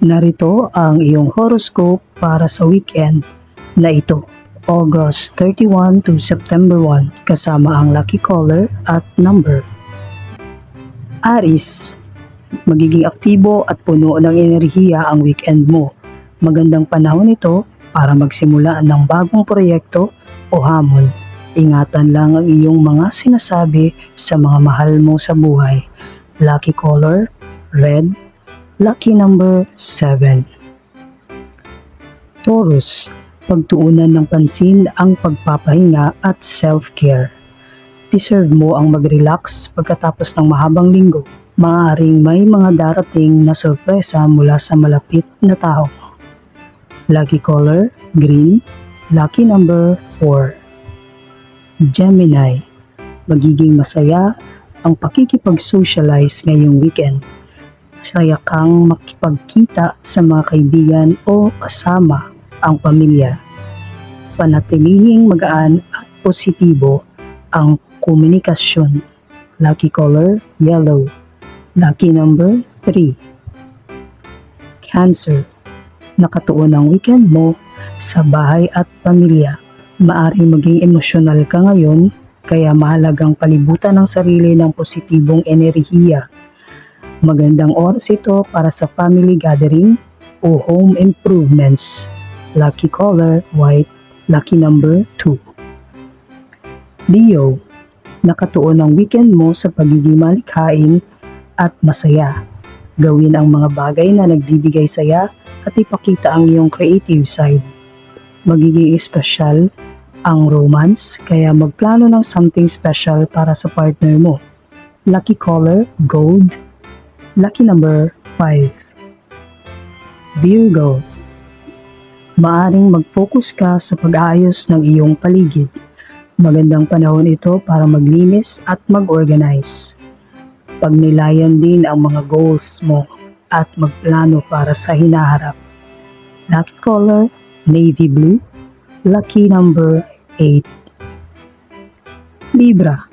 Narito ang iyong horoscope para sa weekend na ito, August 31 to September 1, kasama ang lucky color at number. Aries, magiging aktibo at puno ng enerhiya ang weekend mo. Magandang panahon ito para magsimula ng bagong proyekto o hamon. Ingatan lang ang iyong mga sinasabi sa mga mahal mo sa buhay. Lucky color, red. Lucky number 7. Taurus, pagtuunan ng pansin ang pagpapahinga at self-care. Deserve mo ang mag-relax pagkatapos ng mahabang linggo. Maaaring may mga darating na sorpresa mula sa malapit na tao. Lucky color, green. Lucky number 4. Gemini, magiging masaya ang pakikipag-socialize ngayong weekend. Masaya kang makipagkita sa mga kaibigan o kasama ang pamilya. Panatilihing magaan at positibo ang komunikasyon. Lucky color, yellow. Lucky number 3. Cancer, nakatuon ang weekend mo sa bahay at pamilya. Maaring maging emosyonal ka ngayon, kaya mahalagang palibutan ng sarili ng positibong enerhiya. Magandang oras ito para sa family gathering o home improvements. Lucky color, white. Lucky number 2. Leo, nakatuon ang weekend mo sa pagiging malikhain at masaya. Gawin ang mga bagay na nagbibigay saya at ipakita ang iyong creative side. Magiging espesyal ang romance, kaya magplano ng something special para sa partner mo. Lucky color, gold. Lucky number 5. Virgo, maaring mag-focus ka sa pag-aayos ng iyong paligid. Magandang panahon ito para maglinis at mag-organize. Pagnilayan din ang mga goals mo at magplano para sa hinaharap. Lucky color, navy blue. Lucky number 8. Libra,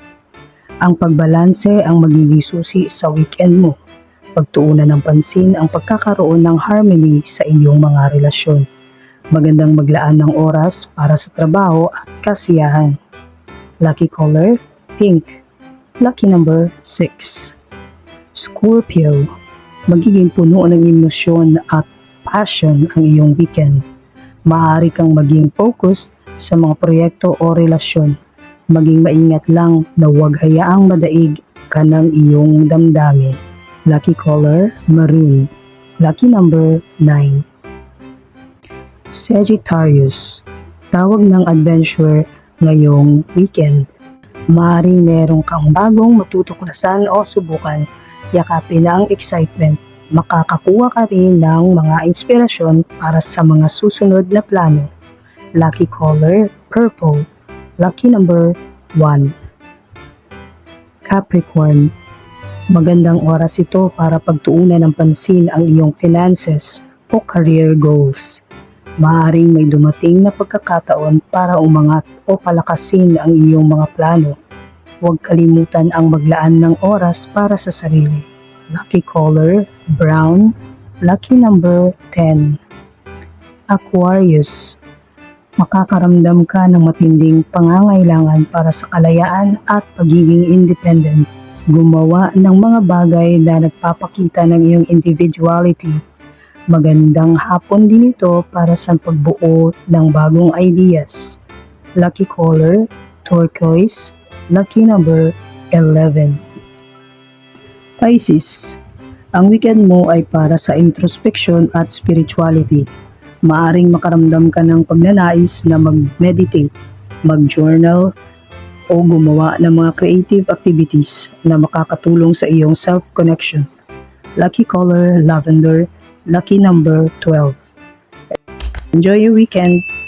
ang pagbalanse ang magiging susi sa weekend mo. Pagtuunan ng pansin ang pagkakaroon ng harmony sa iyong mga relasyon. Magandang maglaan ng oras para sa trabaho at kasiyahan. Lucky color, pink. Lucky number 6. Scorpio, magiging puno ng emosyon at passion ang iyong weekend. Maaari kang maging focused sa mga proyekto o relasyon. Maging maingat lang na huwag hayaang madaig ka ng iyong damdamin. Lucky color, maroon. Lucky number 9. Sagittarius, tawag ng adventure ngayong weekend. Maaaring merong kang bagong matutuklasan o subukan. Yakapin ang excitement. Makakakuha ka rin ng mga inspirasyon para sa mga susunod na plano. Lucky color, purple. Lucky number 1. Capricorn, magandang oras ito para pagtuunan ng pansin ang iyong finances o career goals. Maaaring may dumating na pagkakataon para umangat o palakasin ang iyong mga plano. Huwag kalimutan ang maglaan ng oras para sa sarili. Lucky color, brown. Lucky number 10. Aquarius, makakaramdam ka ng matinding pangangailangan para sa kalayaan at pagiging independent. Gumawa ng mga bagay na nagpapakita ng iyong individuality. Magandang hapon din ito para sa pagbuo ng bagong ideas. Lucky color, turquoise. Lucky number 11. Pisces, ang weekend mo ay para sa introspection at spirituality. Maaring makaramdam ka ng pagnanais na mag-meditate, mag-journal, o gumawa ng mga creative activities na makakatulong sa iyong self-connection. Lucky color, lavender. Lucky number 12. Enjoy your weekend!